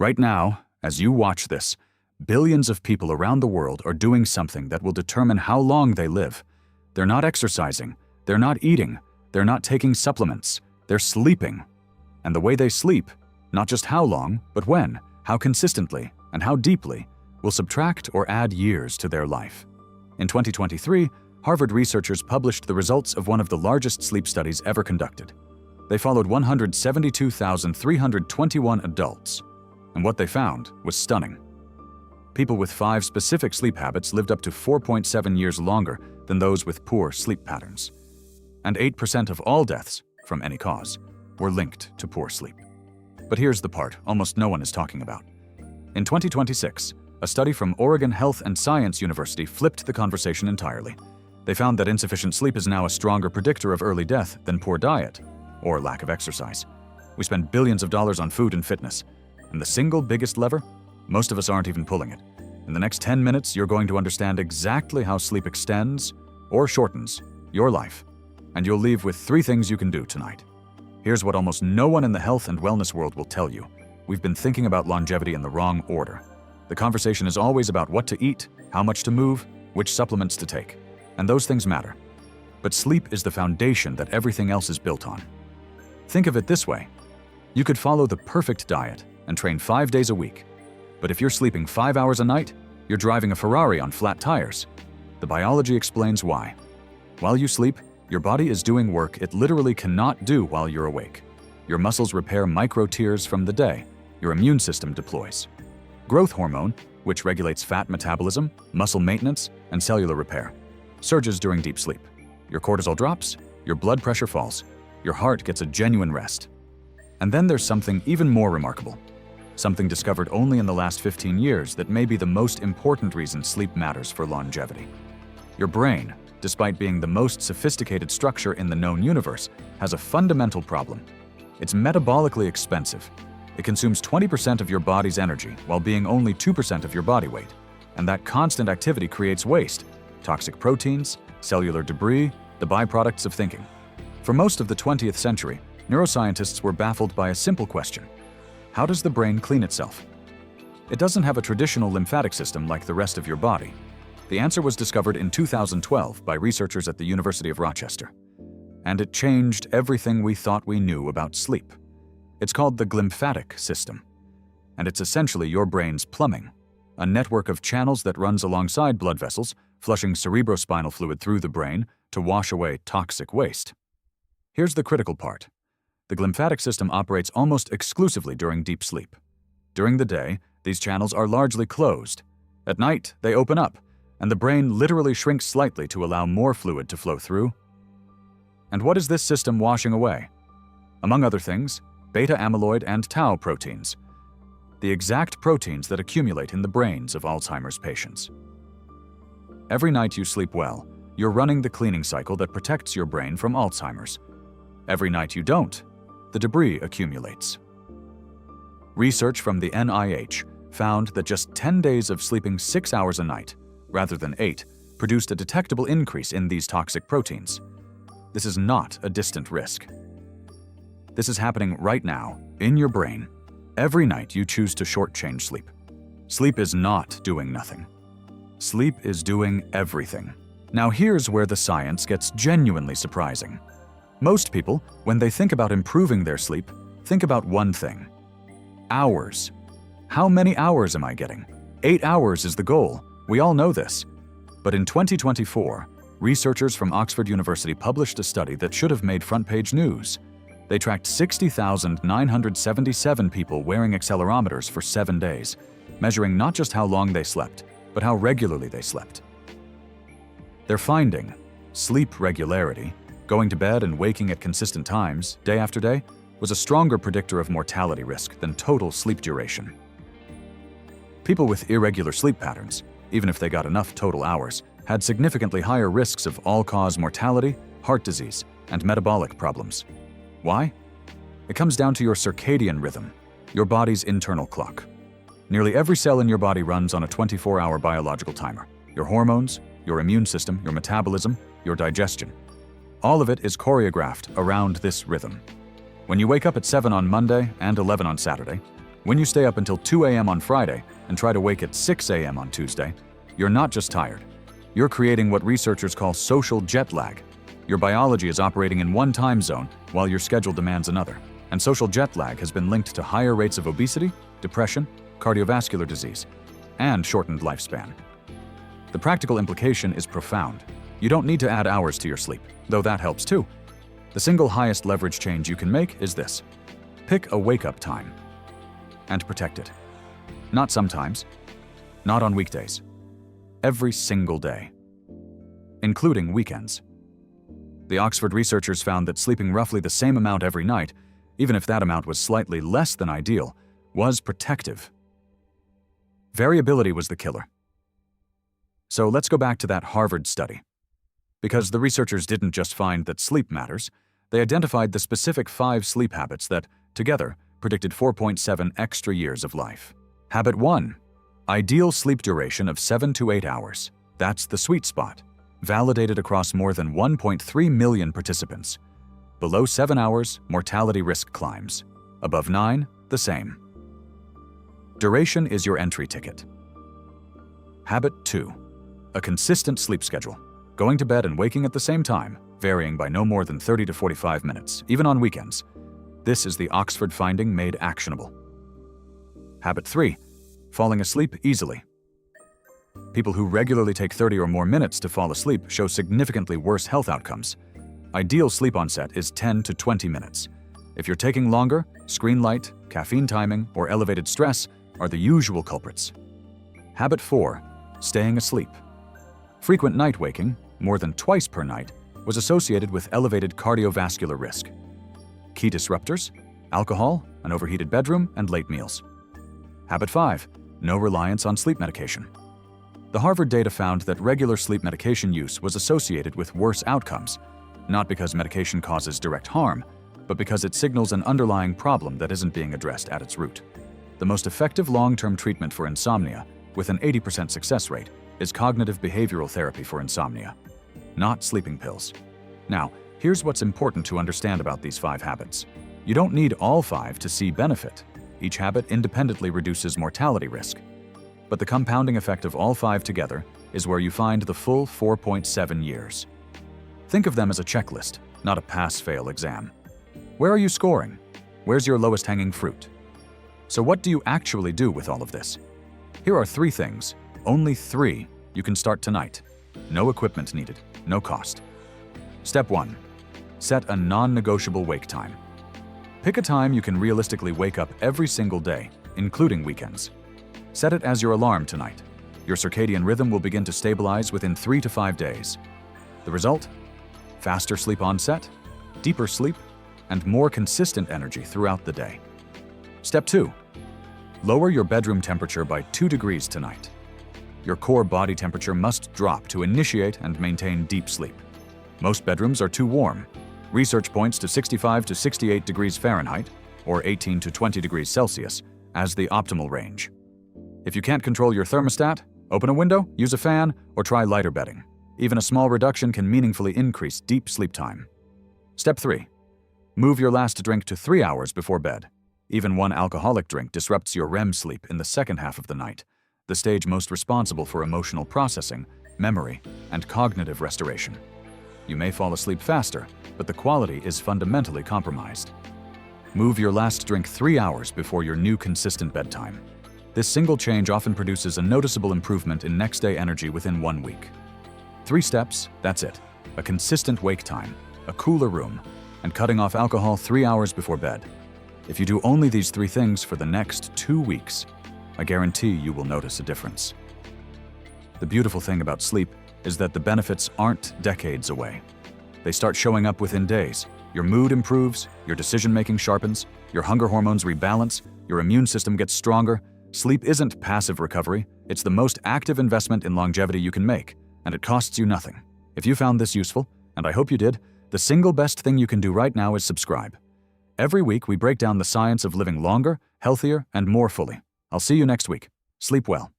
Right now, as you watch this, billions of people around the world are doing something that will determine how long they live. They're not exercising, they're not eating, they're not taking supplements, they're sleeping. And the way they sleep, not just how long, but when, how consistently, and how deeply, will subtract or add years to their life. In 2023, Harvard researchers published the results of one of the largest sleep studies ever conducted. They followed 172,321 adults, and what they found was stunning. People with 5 specific sleep habits lived up to 4.7 years longer than those with poor sleep patterns. And 8% of all deaths, from any cause, were linked to poor sleep. But here's the part almost no one is talking about. In 2026, a study from Oregon Health and Science University flipped the conversation entirely. They found that insufficient sleep is now a stronger predictor of early death than poor diet or lack of exercise. We spend billions of dollars on food and fitness, and the single biggest lever? Most of us aren't even pulling it. In the next 10 minutes, you're going to understand exactly how sleep extends or shortens your life, and you'll leave with 3 things you can do tonight. Here's what almost no one in the health and wellness world will tell you. We've been thinking about longevity in the wrong order. The conversation is always about what to eat, how much to move, which supplements to take. And those things matter. But sleep is the foundation that everything else is built on. Think of it this way. You could follow the perfect diet and train 5 days a week. But if you're sleeping 5 hours a night, you're driving a Ferrari on flat tires. The biology explains why. While you sleep, your body is doing work it literally cannot do while you're awake. Your muscles repair micro-tears from the day. Your immune system deploys. Growth hormone, which regulates fat metabolism, muscle maintenance, and cellular repair, surges during deep sleep. Your cortisol drops, your blood pressure falls, your heart gets a genuine rest. And then there's something even more remarkable. Something discovered only in the last 15 years that may be the most important reason sleep matters for longevity. Your brain, despite being the most sophisticated structure in the known universe, has a fundamental problem. It's metabolically expensive. It consumes 20% of your body's energy while being only 2% of your body weight. And that constant activity creates waste, toxic proteins, cellular debris, the byproducts of thinking. For most of the 20th century, neuroscientists were baffled by a simple question. How does the brain clean itself? It doesn't have a traditional lymphatic system like the rest of your body. The answer was discovered in 2012 by researchers at the University of Rochester. And it changed everything we thought we knew about sleep. It's called the glymphatic system. And it's essentially your brain's plumbing, a network of channels that runs alongside blood vessels, flushing cerebrospinal fluid through the brain to wash away toxic waste. Here's the critical part. The glymphatic system operates almost exclusively during deep sleep. During the day, these channels are largely closed. At night, they open up, and the brain literally shrinks slightly to allow more fluid to flow through. And what is this system washing away? Among other things, beta-amyloid and tau proteins, the exact proteins that accumulate in the brains of Alzheimer's patients. Every night you sleep well, you're running the cleaning cycle that protects your brain from Alzheimer's. Every night you don't, the debris accumulates. Research from the NIH found that just 10 days of sleeping 6 hours a night, rather than 8, produced a detectable increase in these toxic proteins. This is not a distant risk. This is happening right now, in your brain. Every night you choose to shortchange sleep. Sleep is not doing nothing. Sleep is doing everything. Now here's where the science gets genuinely surprising. Most people, when they think about improving their sleep, think about one thing. Hours. How many hours am I getting? 8 hours is the goal. We all know this. But in 2024, researchers from Oxford University published a study that should have made front-page news. They tracked 60,977 people wearing accelerometers for 7 days, measuring not just how long they slept, but how regularly they slept. Their finding, sleep regularity, going to bed and waking at consistent times, day after day, was a stronger predictor of mortality risk than total sleep duration. People with irregular sleep patterns, even if they got enough total hours, had significantly higher risks of all-cause mortality, heart disease, and metabolic problems. Why? It comes down to your circadian rhythm, your body's internal clock. Nearly every cell in your body runs on a 24-hour biological timer. Your hormones, your immune system, your metabolism, your digestion. All of it is choreographed around this rhythm. When you wake up at 7 on Monday and 11 on Saturday, When you stay up until 2 a.m. on Friday and try to wake at 6 a.m. on Tuesday, you're not just tired. You're creating what researchers call social jet lag. Your biology is operating in one time zone while your schedule demands another. And social jet lag has been linked to higher rates of obesity, depression, cardiovascular disease, and shortened lifespan. The practical implication is profound. You don't need to add hours to your sleep, though that helps too. The single highest leverage change you can make is this: pick a wake-up time and protect it. Not sometimes, not on weekdays, every single day, including weekends. The Oxford researchers found that sleeping roughly the same amount every night, even if that amount was slightly less than ideal, was protective. Variability was the killer. So let's go back to that Harvard study. Because the researchers didn't just find that sleep matters, they identified the specific 5 sleep habits that, together, predicted 4.7 extra years of life. Habit 1. Ideal sleep duration of 7 to 8 hours. That's the sweet spot, validated across more than 1.3 million participants. Below 7 hours, mortality risk climbs. Above 9, the same. Duration is your entry ticket. Habit 2. A consistent sleep schedule. Going to bed and waking at the same time, varying by no more than 30 to 45 minutes, even on weekends. This is the Oxford finding made actionable. Habit 3. Falling asleep easily. People who regularly take 30 or more minutes to fall asleep show significantly worse health outcomes. Ideal sleep onset is 10 to 20 minutes. If you're taking longer, screen light, caffeine timing, or elevated stress are the usual culprits. Habit 4. Staying asleep. Frequent night waking, more than twice per night, was associated with elevated cardiovascular risk. Key disruptors: alcohol, an overheated bedroom, and late meals. Habit 5. No reliance on sleep medication. The Harvard data found that regular sleep medication use was associated with worse outcomes, not because medication causes direct harm, but because it signals an underlying problem that isn't being addressed at its root. The most effective long-term treatment for insomnia, with an 80% success rate, is cognitive behavioral therapy for insomnia, not sleeping pills. Now, here's what's important to understand about these 5 habits. You don't need all 5 to see benefit. Each habit independently reduces mortality risk. But the compounding effect of all 5 together is where you find the full 4.7 years. Think of them as a checklist, not a pass-fail exam. Where are you scoring? Where's your lowest hanging fruit? So what do you actually do with all of this? Here are 3 things, only 3, you can start tonight. No equipment needed, no cost. Step 1. Set a non-negotiable wake time. Pick a time you can realistically wake up every single day, including weekends. Set it as your alarm tonight. Your circadian rhythm will begin to stabilize within 3 to 5 days. The result? Faster sleep onset, deeper sleep, and more consistent energy throughout the day. Step 2. Lower your bedroom temperature by 2 degrees tonight. Your core body temperature must drop to initiate and maintain deep sleep. Most bedrooms are too warm. Research points to 65 to 68 degrees Fahrenheit, or 18 to 20 degrees Celsius, as the optimal range. If you can't control your thermostat, open a window, use a fan, or try lighter bedding. Even a small reduction can meaningfully increase deep sleep time. Step 3. Move your last drink to 3 hours before bed. Even one alcoholic drink disrupts your REM sleep in the second half of the night, the stage most responsible for emotional processing, memory, and cognitive restoration. You may fall asleep faster, but the quality is fundamentally compromised. Move your last drink 3 hours before your new consistent bedtime. This single change often produces a noticeable improvement in next-day energy within 1 week. 3 steps, that's it. A consistent wake time, a cooler room, and cutting off alcohol 3 hours before bed. If you do only these 3 things for the next 2 weeks, I guarantee you will notice a difference. The beautiful thing about sleep is that the benefits aren't decades away. They start showing up within days. Your mood improves, your decision-making sharpens, your hunger hormones rebalance, your immune system gets stronger. Sleep isn't passive recovery, it's the most active investment in longevity you can make, and it costs you nothing. If you found this useful, and I hope you did, the single best thing you can do right now is subscribe. Every week, we break down the science of living longer, healthier, and more fully. I'll see you next week. Sleep well.